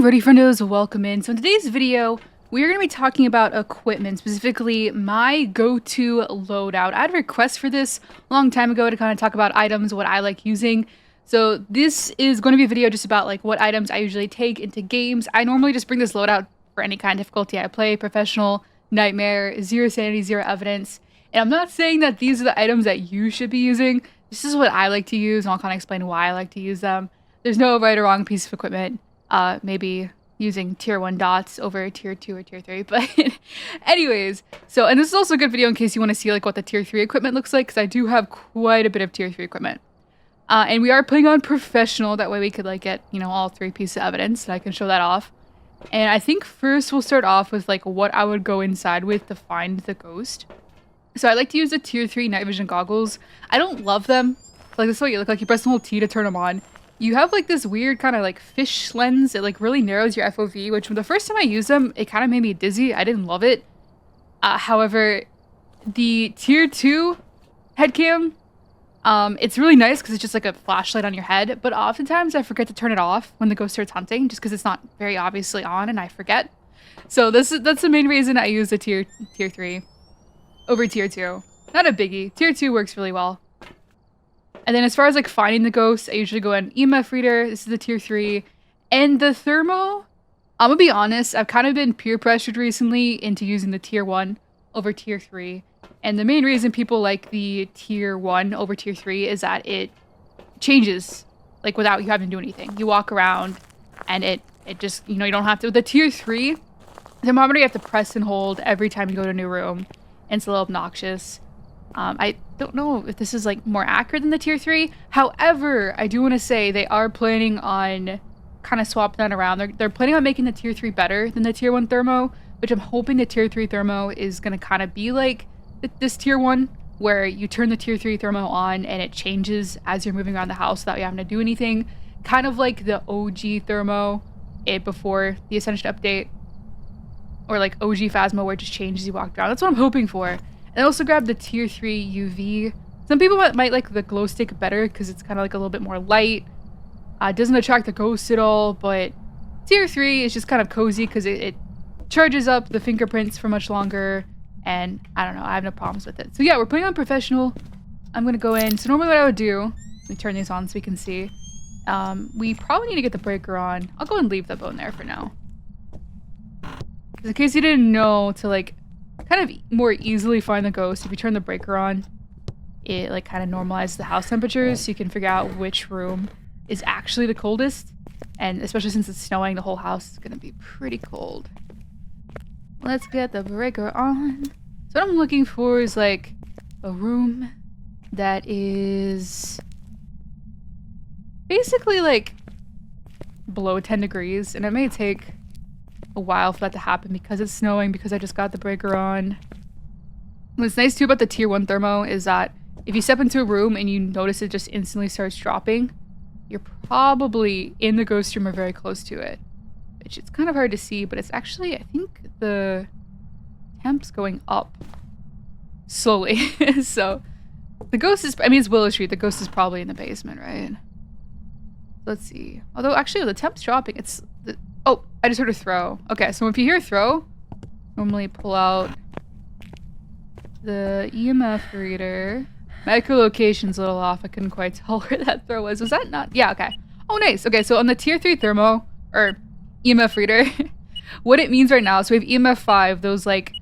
Alrighty friendos, welcome in. So in today's video, we're going to be talking about equipment, specifically my go-to loadout. I had a request for this a long time ago to kind of talk about items, what I like using. So this is going to be a video just about like what items I usually take into games. I normally just bring this loadout for any kind of difficulty I play, professional, nightmare, zero sanity, zero evidence. And I'm not saying that these are the items that you should be using. This is what I like to use, and I'll kind of explain why I like to use them. There's no right or wrong piece of equipment. Maybe using tier 1 dots over tier 2 or tier 3, but anyways, so, and this is also a good video in case you want to see like what the tier 3 equipment looks like, because I do have quite a bit of tier 3 equipment. And we are playing on professional, that way we could like get, you know, all 3 pieces of evidence, and I can show that off. And I think first we'll start off with like what I would go inside with to find the ghost. So I like to use the tier 3 night vision goggles. I don't love them. Like this is what you look like. You press the whole T to turn them on. You have like this weird kind of like fish lens. It like really narrows your FOV, which the first time I used them, it kind of made me dizzy. I didn't love it. However, the tier 2 head cam, it's really nice because it's just like a flashlight on your head. But oftentimes I forget to turn it off when the ghost starts hunting, just because it's not very obviously on and I forget. So that's the main reason I use the tier 3 over tier 2. Not a biggie. Tier 2 works really well. And then as far as like finding the ghosts, I usually go in EMF reader. This is the tier 3. And the thermo, I'm gonna be honest, I've kind of been peer pressured recently into using the tier 1 over tier 3. And the main reason people like the tier 1 over tier 3 is that it changes like without you having to do anything. You walk around and it just, you know, you don't have to. With the tier 3 thermometer, you have to press and hold every time you go to a new room. And it's a little obnoxious. I don't know if this is like more accurate than the tier 3. However, I do want to say they are planning on kind of swapping that around. They're planning on making the tier 3 better than the tier 1 thermo, which I'm hoping the tier 3 thermo is going to kind of be like this tier 1, where you turn the tier 3 thermo on and it changes as you're moving around the house without you having to do anything. Kind of like the OG thermo before the Ascension update, or like OG Phasmo where it just changes as you walk around. That's what I'm hoping for. And I also grabbed the tier 3 UV. Some people might like the glow stick better because it's kind of like a little bit more light. It doesn't attract the ghosts at all, but tier 3 is just kind of cozy because it charges up the fingerprints for much longer. And I don't know, I have no problems with it. So yeah, we're playing on professional. I'm going to go in. So normally what I would do, let me turn these on so we can see. We probably need to get the breaker on. I'll go and leave the bone there for now. In case you didn't know, to like kind of more easily find the ghost, if you turn the breaker on, it like kind of normalizes the house temperatures so you can figure out which room is actually the coldest. And especially since it's snowing, the whole house is going to be pretty cold. Let's get the breaker on. So what I'm looking for is like a room that is basically like below 10 degrees, and it may take a while for that to happen because it's snowing, because I just got the breaker on. What's nice too about the tier 1 thermo is that if you step into a room and you notice it just instantly starts dropping, you're probably in the ghost room or very close to it, which it's kind of hard to see, but it's actually, I think the temp's going up slowly. So the ghost is, I mean, it's Willow Street, the ghost is probably in the basement, right? Let's see. Although actually the temp's dropping. It's the, oh, I just heard a throw. Okay, so if you hear a throw, normally pull out the EMF reader. My echolocation's a little off. I couldn't quite tell where that throw was. Was that not? Yeah, okay. Oh, nice. Okay, so on the tier 3 thermo, or EMF reader, what it means right now, so we have EMF 5, those like,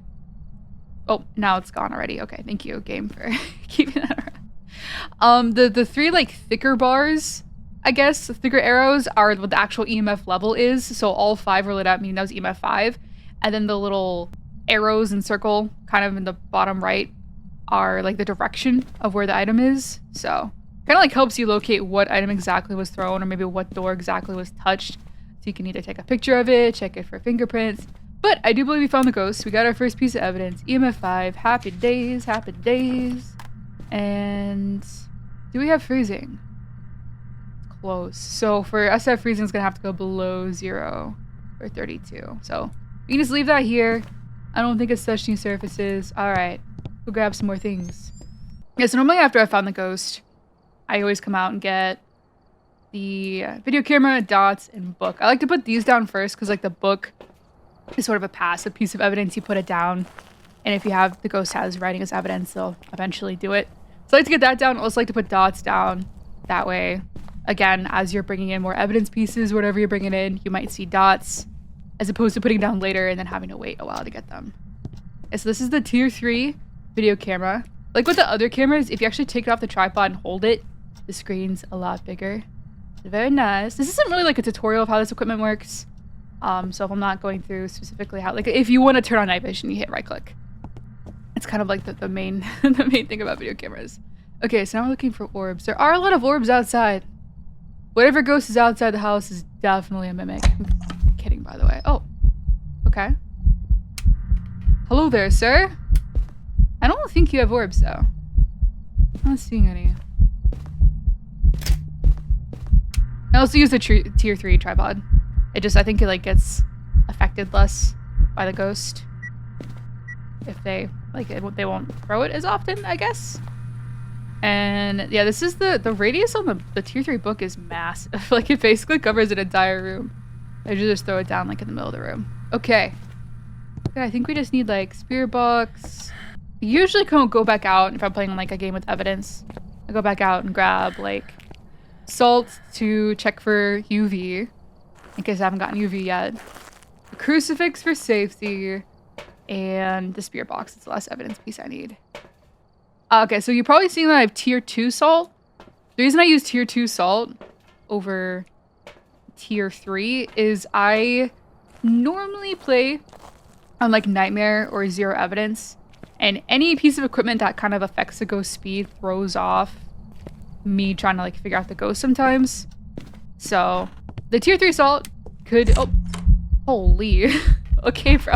oh, now it's gone already. Okay, thank you, game, for keeping that around. The 3 like thicker bars, I guess, the thicker arrows are what the actual EMF level is. So all 5 are lit up, meaning that was EMF 5. And then the little arrows and circle kind of in the bottom right are like the direction of where the item is. So kind of like helps you locate what item exactly was thrown, or maybe what door exactly was touched. So you can either take a picture of it, check it for fingerprints. But I do believe we found the ghost. We got our first piece of evidence. EMF 5. Happy days, happy days. And do we have freezing? Close. So for us to have freezing, it's gonna have to go below 0 or 32. So we can just leave that here. I don't think it's touched any surfaces. Alright, we'll grab some more things. Yeah, so normally after I found the ghost, I always come out and get the video camera, dots, and book. I like to put these down first because like the book is sort of a passive piece of evidence. You put it down, and if you have the ghost has writing as evidence, they'll eventually do it. So I like to get that down. I also like to put dots down. That way, again, as you're bringing in more evidence pieces, whatever you're bringing in, you might see dots as opposed to putting down later and then having to wait a while to get them. Okay, so this is the tier 3 video camera. Like with the other cameras, if you actually take it off the tripod and hold it, the screen's a lot bigger. Very nice. This isn't really like a tutorial of how this equipment works. So if I'm not going through specifically how, like if you want to turn on night vision, you hit right click. It's kind of like the main the main thing about video cameras. Okay, so now we're looking for orbs. There are a lot of orbs outside. Whatever ghost is outside the house is definitely a mimic. I'm kidding, by the way. Oh, okay. Hello there, sir. I don't think you have orbs, though. I'm not seeing any. I also use the tier 3 tripod. I think it like gets affected less by the ghost. If they, like, they won't throw it as often, I guess. And yeah, this is the radius on the tier 3 book is massive. Like it basically covers an entire room. I should just throw it down like in the middle of the room. Okay. Okay, I think we just need like spirit box. I usually don't go back out if I'm playing like a game with evidence. I go back out and grab like salt to check for UV in case I haven't gotten UV yet. A crucifix for safety, and the spirit box. It's the last evidence piece I need. Okay, so you're probably seeing that I have tier 2 salt. The reason I use tier 2 salt over tier 3 is I normally play on like Nightmare or Zero Evidence, and any piece of equipment that kind of affects the ghost speed throws off me trying to like figure out the ghost sometimes. So the tier 3 salt could, oh, holy, okay, bro.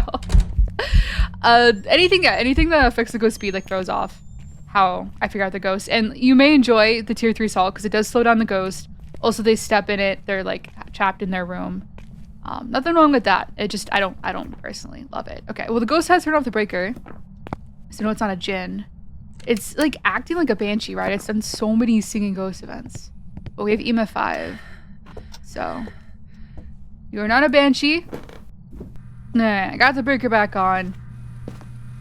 Anything that affects the ghost speed like throws off how I figure out the ghost. And you may enjoy the tier 3 salt because it does slow down the ghost. Also, they step in it, they're like trapped in their room. Nothing wrong with that. It just, I don't personally love it. Okay, well the ghost has turned off the breaker, so no, it's not a djinn. It's like acting like a banshee, right? It's done so many singing ghost events. But we have EMF 5. So you're not a banshee. Nah, I got the breaker back on.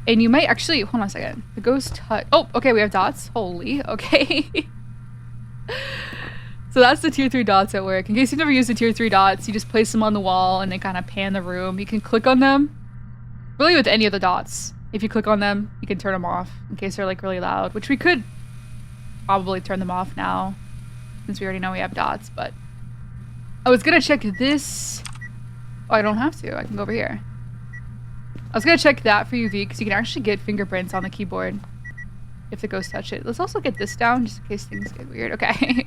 And you might actually, hold on a second. The ghost touch. Oh, okay, we have dots. Holy, okay. So that's the tier 3 dots at work. In case you've never used the tier 3 dots, you just place them on the wall and they kind of pan the room. You can click on them. Really with any of the dots. If you click on them, you can turn them off in case they're like really loud, which we could probably turn them off now since we already know we have dots, but I was gonna check this. Oh, I don't have to. I can go over here. I was gonna check that for UV because you can actually get fingerprints on the keyboard if the ghost touch it. Let's also get this down just in case things get weird. Okay.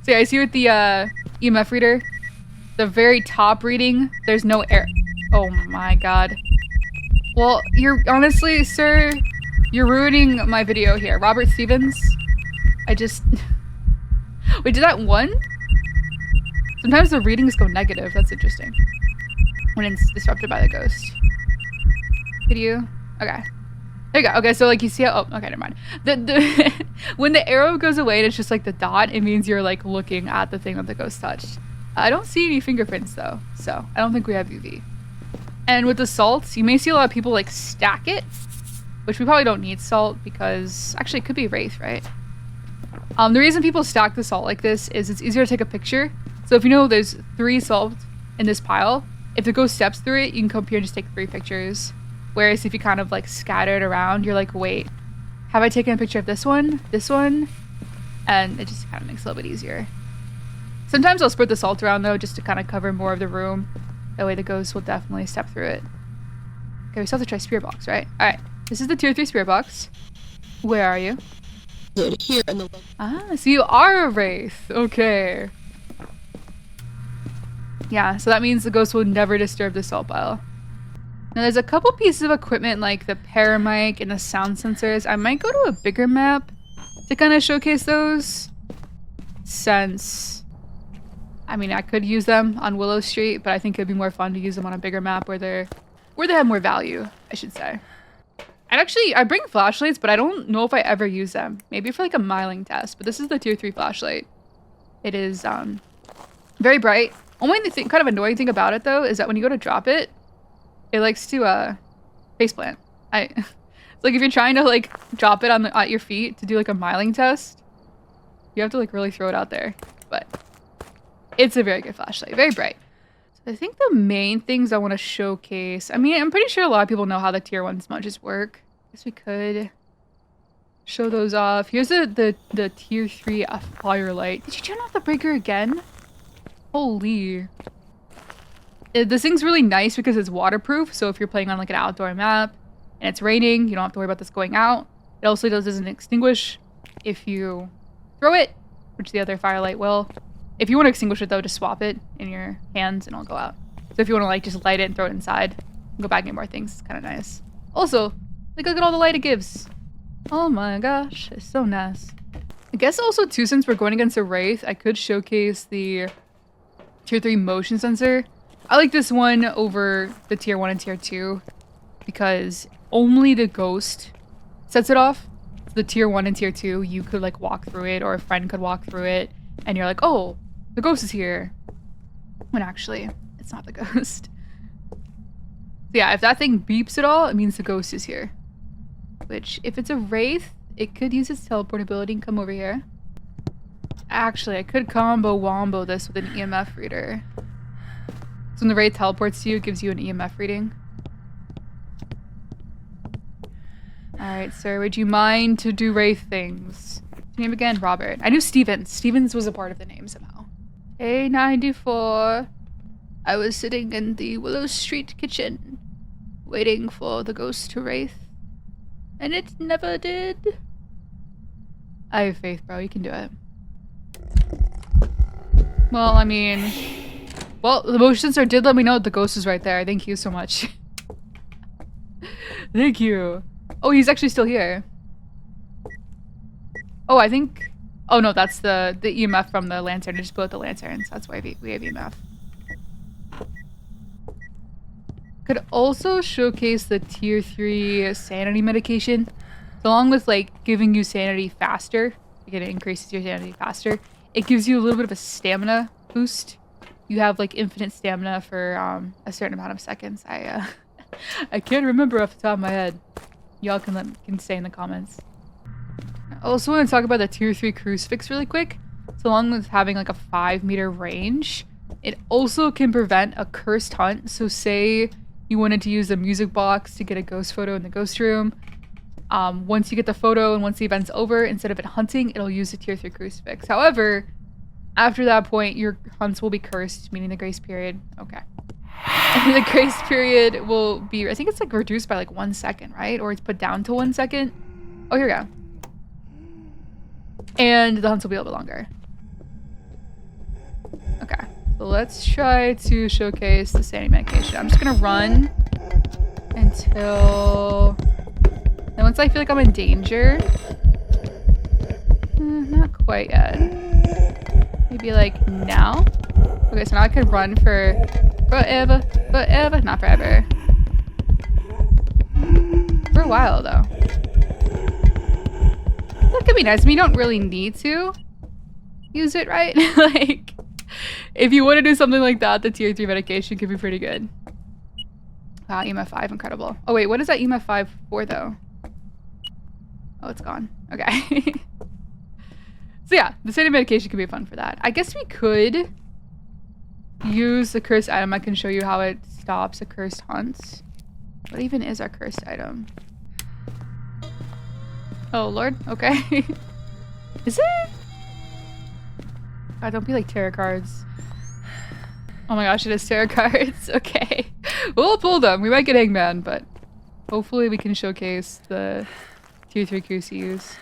So yeah, I see with the EMF reader, the very top reading, there's no air. Oh my god. Well, you're honestly, sir, you're ruining my video here. Robert Stevens, I just... Wait, did that one? Sometimes the readings go negative. That's interesting. When it's disrupted by the ghost. Video. Okay. There you go. Okay, so like you see how, oh, okay, never mind. When the arrow goes away and it's just like the dot, it means you're like looking at the thing that the ghost touched. I don't see any fingerprints though, so I don't think we have UV. And with the salts, you may see a lot of people like stack it, which we probably don't need salt because actually it could be Wraith, right? The reason people stack the salt like this is it's easier to take a picture. So if you know there's 3 salt in this pile, if the ghost steps through it, you can come here and just take 3 pictures. Whereas if you kind of like scatter it around, you're like, wait, have I taken a picture of this one? And it just kind of makes it a little bit easier. Sometimes I'll spread the salt around though, just to kind of cover more of the room. That way the ghost will definitely step through it. Okay, we still have to try spirit box, right? Alright, this is the tier 3 spirit box. Where are you? Here in the... Ah, so you are a Wraith. Okay. Yeah, so that means the ghost will never disturb the salt pile. Now there's a couple pieces of equipment like the paramic and the sound sensors. I might go to a bigger map to kind of showcase those. Since, I mean, I could use them on Willow Street, but I think it'd be more fun to use them on a bigger map where they have more value, I should say. And actually, I bring flashlights, but I don't know if I ever use them. Maybe for like a miling test, but this is the tier 3 flashlight. It is Very bright. Only the kind of annoying thing about it though is that when you go to drop it, it likes to faceplant. It's like if you're trying to like drop it at your feet to do like a miling test, you have to like really throw it out there. But it's a very good flashlight, very bright. So I think the main things I want to showcase. I mean, I'm pretty sure a lot of people know how the tier 1 smudges work. I guess we could show those off. Here's the tier 3 firelight. Did you turn off the breaker again? Holy. This thing's really nice because it's waterproof. So if you're playing on like an outdoor map and it's raining, you don't have to worry about this going out. It also doesn't extinguish if you throw it, which the other firelight will. If you want to extinguish it though, just swap it in your hands and it'll go out. So if you want to like just light it and throw it inside, go back and get more things, it's kind of nice. Also, like look at all the light it gives. Oh my gosh, it's so nice. I guess also too, since we're going against a Wraith, I could showcase the tier 3 motion sensor. I like this one over the tier 1 and tier 2 because only the ghost sets it off. The tier 1 and tier 2, you could like walk through it or a friend could walk through it and you're like, oh, the ghost is here. When actually, it's not the ghost. So yeah, if that thing beeps at all, it means the ghost is here. Which, if it's a Wraith, it could use its teleportability and come over here. Actually, I could combo-wombo this with an EMF reader. So when the Wraith teleports to you, it gives you an EMF reading. Alright, sir, would you mind to do Wraith things? What's your name again? Robert. I knew Stevens. Stevens was a part of the name somehow. A94. I was sitting in the Willow Street kitchen, waiting for the ghost to Wraith. And it never did. I have faith, bro. You can do it. Well, I mean... Well, the motion sensor did let me know the ghost is right there. Thank you so much. Thank you. Oh, he's actually still here. Oh, I think... Oh, no, that's the EMF from the lantern. I just blew out the lanterns. That's why we have EMF. Could also showcase the tier 3 sanity medication. So along with like giving you sanity faster, it increases your sanity faster. It gives you a little bit of a stamina boost. You have like infinite stamina for a certain amount of seconds. I can't remember off the top of my head. Y'all can say in the comments. I also want to talk about the tier 3 crucifix really quick. So along with having like a 5-meter range, it also can prevent a cursed hunt. So say you wanted to use the music box to get a ghost photo in the ghost room. Once you get the photo and once the event's over, instead of it hunting, it'll use the tier 3 crucifix. However, after that point, your hunts will be cursed, meaning the grace period. Okay. And the grace period will be, I think it's like reduced by like 1 second, right? Or it's put down to 1 second. Oh, here we go. And the hunts will be a little bit longer. Okay. So let's try to showcase the sanity medication. I'm just gonna run until... And once I feel like I'm in danger... not quite yet. Maybe like now? Okay, so now I can run for forever, not forever. For a while though. That could be nice. I mean, you don't really need to use it, right? Like, if you want to do something like that, the tier 3 medication could be pretty good. Wow, EMF 5, incredible. Oh wait, what is that EMF 5 for though? Oh, it's gone. Okay. So yeah, the sanity medication could be fun for that. I guess we could use the cursed item. I can show you how it stops a cursed hunt. What even is our cursed item? Oh lord, okay. Is it? God, don't be like tarot cards. Oh my gosh, it is tarot cards. Okay. We'll pull them. We might get Hangman, but hopefully we can showcase the tier 3 QCUs.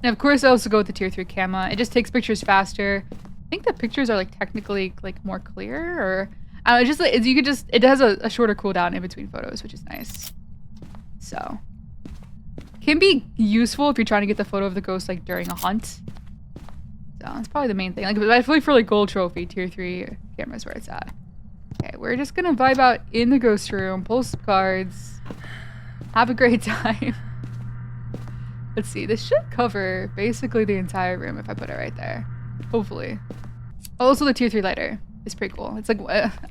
And of course I also go with the tier 3 camera. It just takes pictures faster. I think the pictures are like technically like more clear, or it's just like it has a shorter cooldown in between photos, which is nice. So can be useful if you're trying to get the photo of the ghost like during a hunt. So that's probably the main thing. Like I feel like for like gold trophy, tier 3 camera is where it's at. Okay, we're just gonna vibe out in the ghost room, pull some cards, have a great time. Let's see, this should cover basically the entire room if I put it right there. Hopefully. Also, the tier 3 lighter is pretty cool. It's like,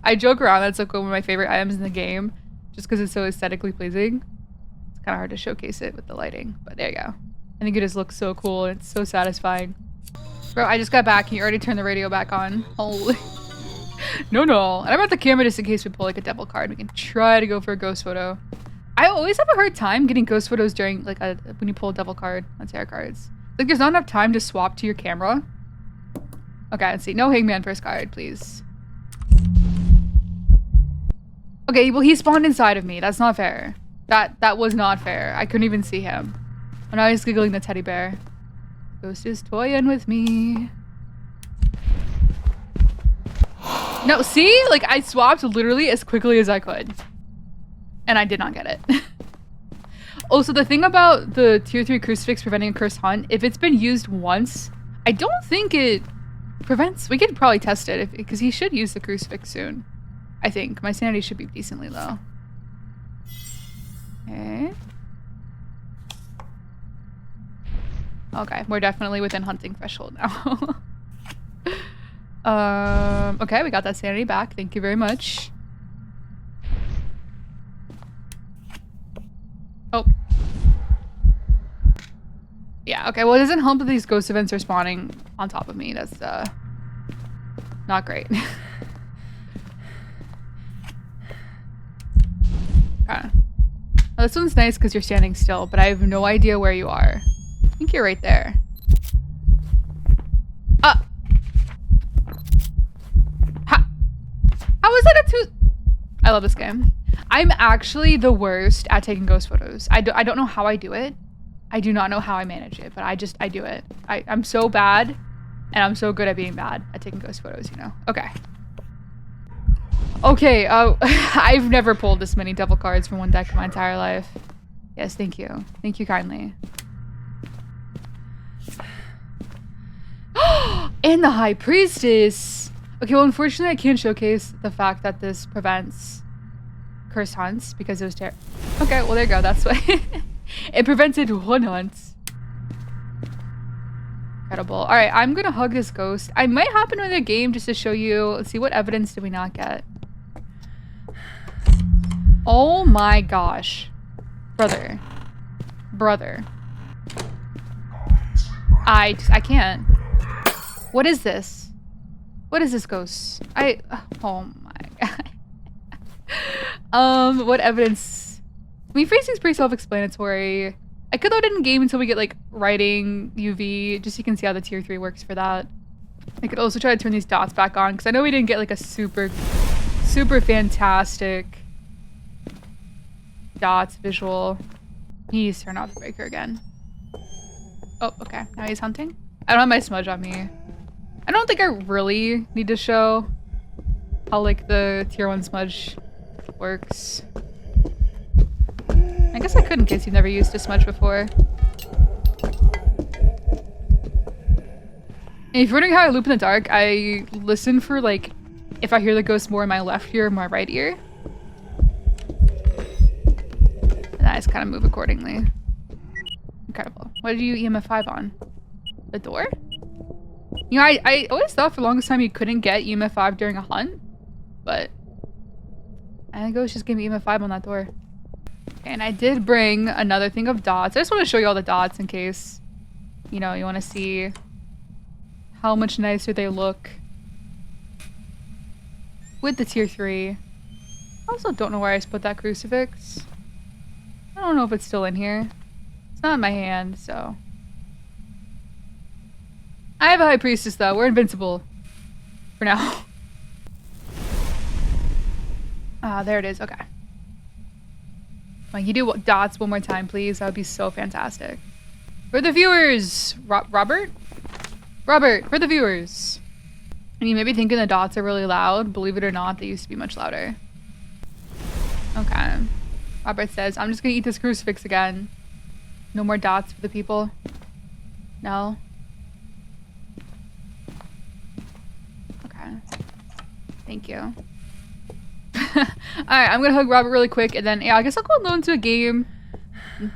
I joke around that's like one of my favorite items in the game just because it's so aesthetically pleasing. It's kind of hard to showcase it with the lighting, but there you go. I think it just looks so cool and it's so satisfying. Bro, I just got back and you already turned the radio back on. Holy. No. And I brought the camera just in case we pull like a devil card. We can try to go for a ghost photo. I always have a hard time getting ghost photos during like when you pull a devil card on tarot cards. Like there's not enough time to swap to your camera. Okay, let's see. No hangman first card, please. Okay, well he spawned inside of me. That's not fair. That was not fair. I couldn't even see him. And now he's giggling the teddy bear. Ghost is toying with me. No, see? Like I swapped literally as quickly as I could. And I did not get it. Also, the thing about the tier 3 crucifix preventing a cursed hunt, if it's been used once, I don't think it prevents. We could probably test it because he should use the crucifix soon. I think. My sanity should be decently low. Okay. Okay, we're definitely within hunting threshold now. Okay, we got that sanity back. Thank you very much. Oh. Yeah, okay, well it doesn't help that these ghost events are spawning on top of me. That's, not great. Okay. Well, this one's nice because you're standing still, but I have no idea where you are. I think you're right there. How is that a two? I love this game. I'm actually the worst at taking ghost photos. I don't know how I do it. I do not know how I manage it, but I do it. I'm so bad, and I'm so good at being bad at taking ghost photos, you know? Okay. Okay, I've never pulled this many devil cards from one deck in my entire life. Yes, thank you. Thank you kindly. And the High Priestess! Okay, well, unfortunately, I can't showcase the fact that this prevents cursed hunts because it was terrible. Okay, well, there you go. That's why. It prevented one hunt. Incredible. All right, I'm gonna hug this ghost. I might hop into the game just to show you. Let's see, what evidence did we not get? Oh my gosh. Brother. I can't. What is this? What is this ghost? Oh my god. What evidence? I mean, phrasing is pretty self-explanatory. I could load it in game until we get like writing UV, just so you can see how the tier 3 works for that. I could also try to turn these dots back on because I know we didn't get like a super fantastic dots visual. He's turned off the breaker again. Oh, okay. Now he's hunting. I don't have my smudge on me. I don't think I really need to show how like the tier 1 smudge works. I guess I could in case you've never used a smudge before. And if you're wondering how I loop in the dark, I listen for like if I hear the ghost more in my left ear or my right ear. And I just kind of move accordingly. Incredible. What did you EMF 5 on? The door? You know, I always thought for the longest time you couldn't get EMF 5 during a hunt, but I think it was just giving me EMF 5 on that door. And I did bring another thing of dots. I just want to show you all the dots in case, you know, you want to see how much nicer they look with the tier 3. I also don't know where I put that crucifix. I don't know if it's still in here. It's not in my hand, so. I have a High Priestess though. We're invincible. For now. There it is. Okay. Can you do dots one more time, please? That would be so fantastic. For the viewers! Robert? Robert, for the viewers. And you may be thinking the dots are really loud. Believe it or not, they used to be much louder. Okay. Robert says, I'm just gonna eat this crucifix again. No more dots for the people. No? Okay. Thank you. Alright, I'm gonna hug Robert really quick and then, yeah, I guess I'll go load into a game.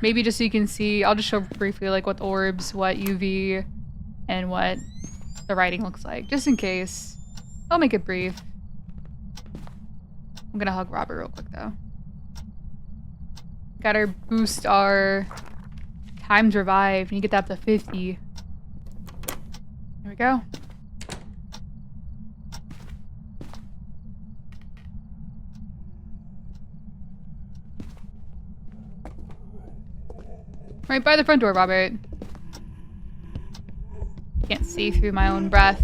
Maybe just so you can see. I'll just show briefly like what orbs, what UV, and what the writing looks like. Just in case. I'll make it brief. I'm gonna hug Robert real quick though. Gotta boost our times revive and you get that up to 50. There we go. Right by the front door, Robert. Can't see through my own breath.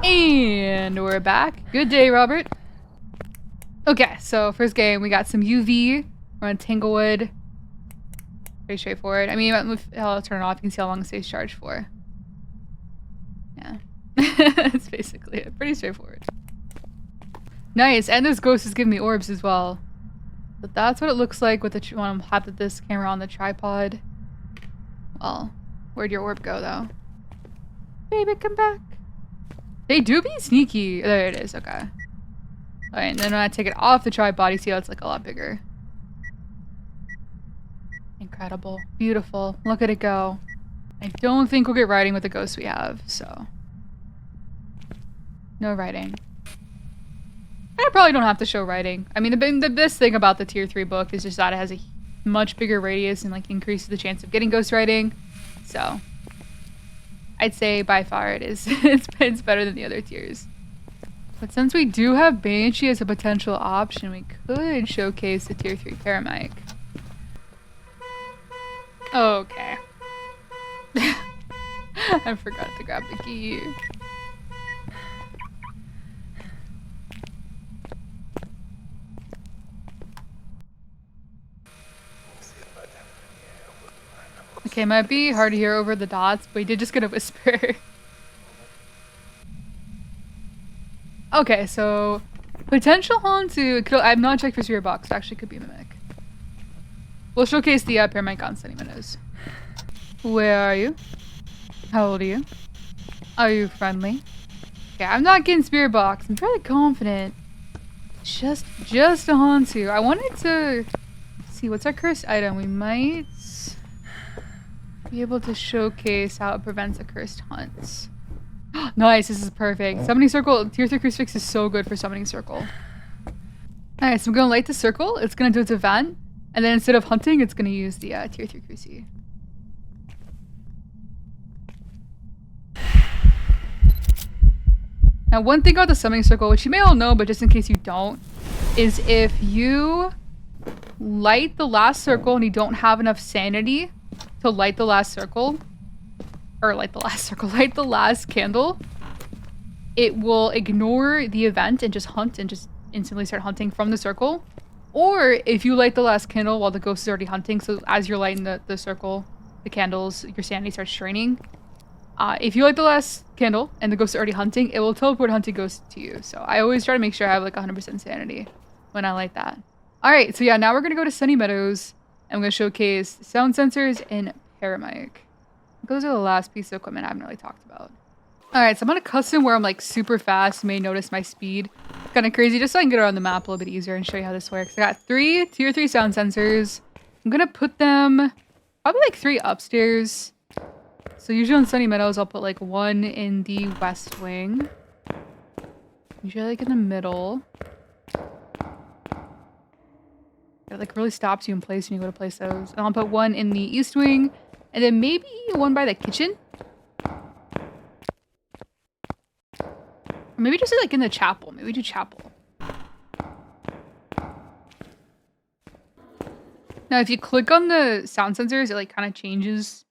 And we're back. Good day, Robert. Okay, so first game, we got some UV. We're on Tanglewood. Pretty straightforward. I mean, I'll turn it off. You can see how long it stays charged for. Yeah. It's basically it. Pretty straightforward. Nice. And this ghost is giving me orbs as well. But that's what it looks like with the when I'm have this camera on the tripod. Well, where'd your orb go, though? Baby, come back. They do be sneaky. There it is. Okay. Alright, and then when I take it off the tripod, you see how it's like a lot bigger. Incredible. Beautiful. Look at it go. I don't think we'll get riding with the ghosts we have, so. No riding. I probably don't have to show riding. I mean, the best thing about the tier 3 book is just that it has a much bigger radius and like increases the chance of getting ghost riding. So, I'd say by far it is. it's better than the other tiers. But since we do have Banshee as a potential option, we could showcase the tier 3 Paramic. Okay. I forgot to grab the key. Okay, it might be hard to hear over the dots, but we did just get a whisper. Okay, so potential Hauntu. I've not checked for Spirit Box. It actually could be a Mimic. We'll showcase the Paramic on Sunny Meadows. Where are you? How old are you? Are you friendly? Okay, I'm not getting Spirit Box. I'm fairly confident. Just a Hauntu. I wanted to see what's our cursed item. We might be able to showcase how it prevents a cursed hunt. Nice, this is perfect. Summoning Circle, tier 3 Crucifix is so good for Summoning Circle. Alright, so I'm gonna light the circle. It's gonna do its event. And then instead of hunting, it's going to use the tier 3 Cruci. Now, one thing about the summoning circle, which you may all know, but just in case you don't, is if you light the last circle and you don't have enough sanity to light the last circle, or light the last candle, it will ignore the event and just hunt and just instantly start hunting from the circle. Or if you light the last candle while the ghost is already hunting, so as you're lighting the circle, the candles, your sanity starts draining. If you light the last candle and the ghost is already hunting, it will teleport hunted ghost to you. So I always try to make sure I have like 100% sanity when I light that. Alright, so yeah, now we're going to go to Sunny Meadows. And I'm going to showcase sound sensors and Paramic. Those are the last piece of equipment I haven't really talked about. Alright, so I'm on a custom where I'm like super fast. You may notice my speed. Kind of crazy, just so I can get around the map a little bit easier and show you how this works. I got 3 tier 3 sound sensors. I'm gonna put them probably like 3 upstairs. So usually on Sunny Meadows, I'll put like 1 in the west wing. Usually like in the middle. It like really stops you in place when you go to place those. And I'll put 1 in the east wing. And then maybe 1 by the kitchen. Or maybe just like in the chapel. Maybe do chapel. Now, if you click on the sound sensors, it like kind of changes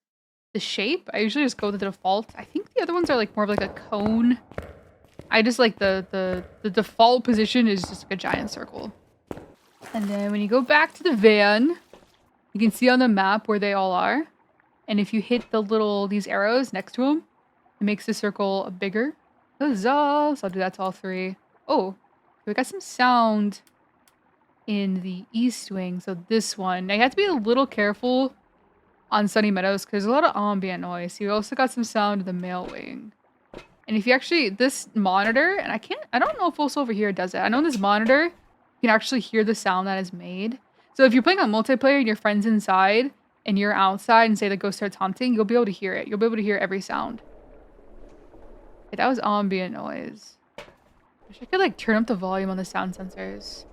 the shape. I usually just go with the default. I think the other ones are like more of like a cone. I just like the default position is just like a giant circle. And then when you go back to the van, you can see on the map where they all are. And if you hit these arrows next to them, it makes the circle bigger. Huzzah! So I'll do that to all 3. Oh, we got some sound in the east wing. So this one. Now you have to be a little careful on Sunny Meadows because there's a lot of ambient noise. You also got some sound in the male wing. And if you actually, this monitor, and I don't know if also over here it does it. I know this monitor, you can actually hear the sound that is made. So if you're playing on multiplayer and your friend's inside and you're outside and say the ghost starts haunting, you'll be able to hear it. You'll be able to hear every sound. Okay, that was ambient noise. Wish I could like turn up the volume on the sound sensors.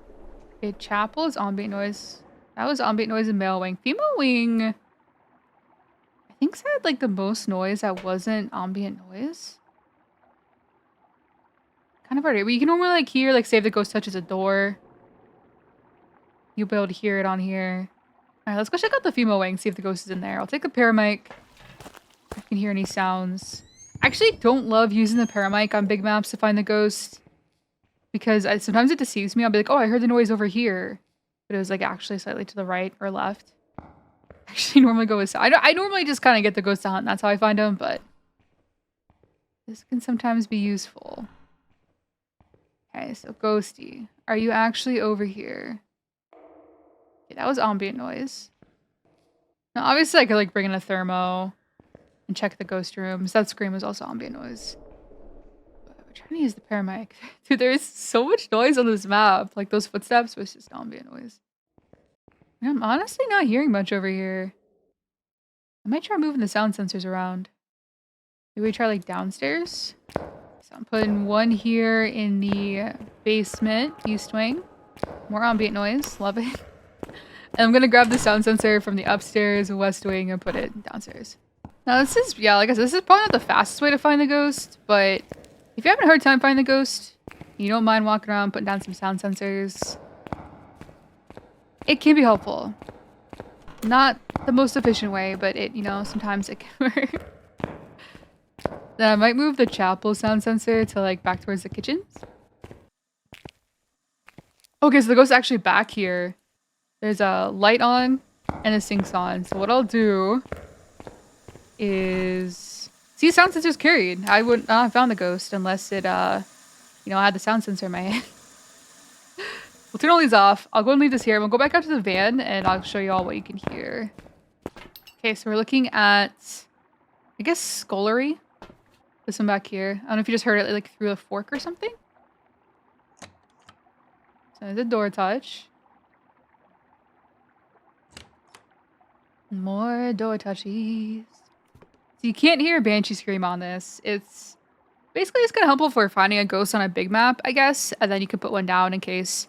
Okay, chapel is ambient noise. That was ambient noise in male wing. Female wing, I think said like the most noise that wasn't ambient noise. Kind of hard. But you can normally like hear, like say if the ghost touches a door, you'll be able to hear it on here. All right, let's go check out the female wing, see if the ghost is in there. I'll take the paramic. If I can hear any sounds. I actually don't love using the paramic on big maps to find the ghost because sometimes it deceives me. I'll be like, oh, I heard the noise over here, but it was like actually slightly to the right or left. I actually normally go with I normally just kind of get the ghost to hunt. That's how I find them, but this can sometimes be useful. Okay, so ghosty, are you actually over here? Okay, that was ambient noise. Now, obviously, I could like bring in a thermo and check the ghost rooms. That scream was also ambient noise. But we're trying to use the paramic. Dude, there is so much noise on this map. Like those footsteps was just ambient noise. I'm honestly not hearing much over here. I might try moving the sound sensors around. Maybe we try like downstairs? So I'm putting one here in the basement, east wing. More ambient noise, love it. And I'm gonna grab the sound sensor from the upstairs, west wing, and put it downstairs. Now this is, yeah, like I said, this is probably not the fastest way to find the ghost, but if you're having a hard time finding the ghost, you don't mind walking around, putting down some sound sensors, it can be helpful. Not the most efficient way, but it, you know, sometimes it can work. Then I might move the chapel sound sensor to like back towards the kitchens. Okay, so the ghost is actually back here. There's a light on and the sink's on. So what I'll do is see, sound sensor's carried. I wouldn't not have found the ghost unless it you know, I had the sound sensor in my hand. We'll turn all these off. I'll go and leave this here. We'll go back out to the van and I'll show you all what you can hear. Okay, so we're looking at, I guess, scullery. This one back here. I don't know if you just heard it like through a fork or something. So there's a door touch. More door touchies. So you can't hear a banshee scream on this. It's basically just kind of helpful for finding a ghost on a big map, I guess. And then you can put one down in case,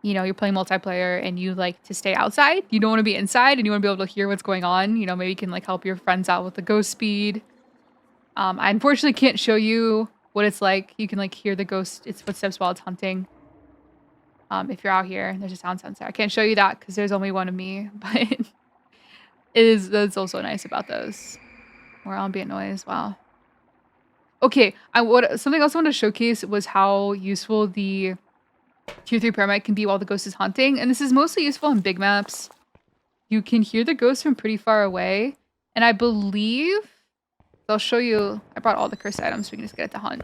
you know, you're playing multiplayer and you like to stay outside. You don't want to be inside and you want to be able to hear what's going on. You know, maybe you can like help your friends out with the ghost speed. I unfortunately can't show you what it's like. You can like hear the ghost, its footsteps while it's hunting. If you're out here, there's a sound sensor. I can't show you that because there's only one of me, but that's also nice about those. More ambient noise. Wow. Okay, something else I wanted to showcase was how useful the tier 3 paramedic can be while the ghost is hunting, and this is mostly useful on big maps. You can hear the ghost from pretty far away, and I believe I'll show you. I brought all the cursed items so we can just get it to hunt.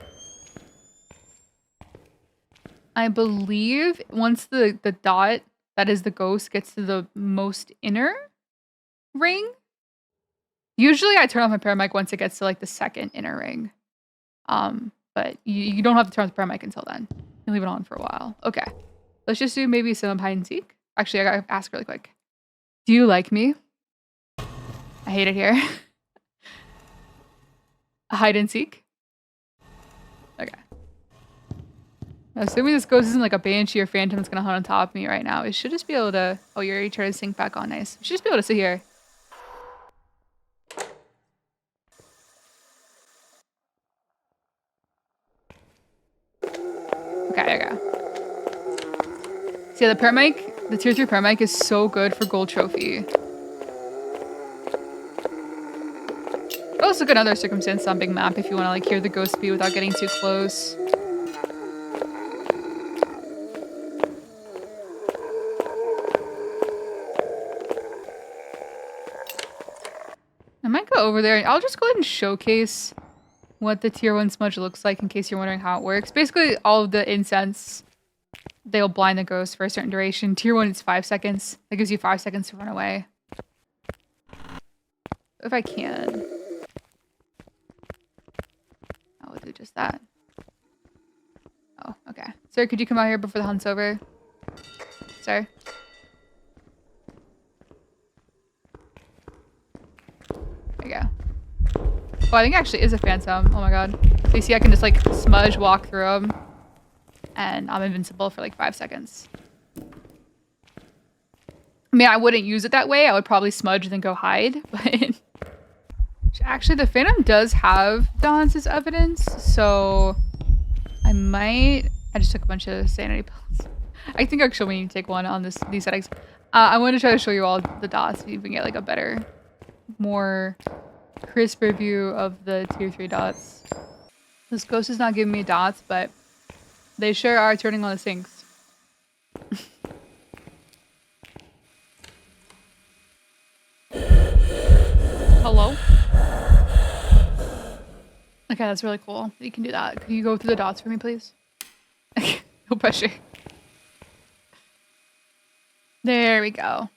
I believe once the dot that is the ghost gets to the most inner ring. Usually I turn off my paramedic once it gets to like the second inner ring. But you don't have to turn off the paramedic until then. You can leave it on for a while. Okay. Let's just do maybe some hide and seek. Actually, I gotta ask really quick. Do you like me? I hate it here. A hide and seek? Okay. Assuming this ghost isn't like a banshee or phantom that's gonna hunt on top of me right now, it should just be able to... Oh, you already tried to sync back on. Nice. You should just be able to sit here. Okay, there you go. So yeah, the tier 3 paramedic is so good for gold trophy. Also good other circumstance on big map if you want to like hear the ghost speed without getting too close. I might go over there. I'll just go ahead and showcase what the tier 1 smudge looks like in case you're wondering how it works. Basically, all of the incense, they'll blind the ghost for a certain duration. Tier 1 is 5 seconds. That gives you 5 seconds to run away. If I can. we'll do just that. Oh, okay. Sir, could you come out here before the hunt's over? Sir? There you go. Oh, I think it actually is a phantom. Oh my god. So you see I can just like smudge walk through them. And I'm invincible for like 5 seconds. I mean, I wouldn't use it that way. I would probably smudge and then go hide. But actually, the phantom does have dots as evidence. So I might... I just took a bunch of sanity pills. I think actually we need to take one on these settings. I want to try to show you all the dots so you can get like a better, more crisper view of the tier 3 dots. This ghost is not giving me dots, but they sure are turning on the sinks. Hello? Okay, that's really cool. You can do that. Can you go through the dots for me, please? No pressure. There we go.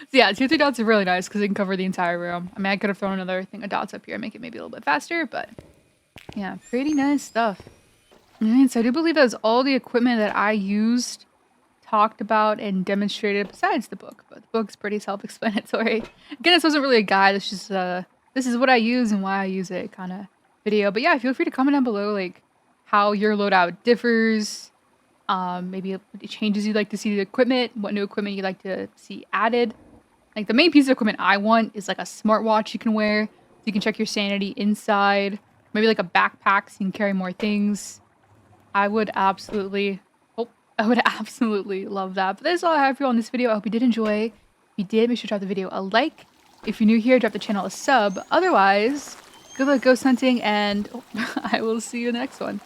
So yeah, tier 3 dots are really nice because they can cover the entire room. I mean, I could have thrown another thing of dots up here and make it maybe a little bit faster, but yeah, pretty nice stuff. Alright, so I do believe that was all the equipment that I used, talked about, and demonstrated besides the book. But the book's pretty self-explanatory. Again, this wasn't really a guide. It's just this is what I use and why I use it kind of video. But yeah, feel free to comment down below like how your loadout differs. Maybe changes you'd like to see to the equipment, what new equipment you'd like to see added. Like the main piece of equipment I want is like a smartwatch you can wear so you can check your sanity inside. Maybe like a backpack so you can carry more things. I would absolutely love that. But that's all I have for you on this video. I hope you did enjoy. If you did, make sure to drop the video a like. If you're new here, drop the channel a sub. Otherwise, good luck ghost hunting, and I will see you in the next one.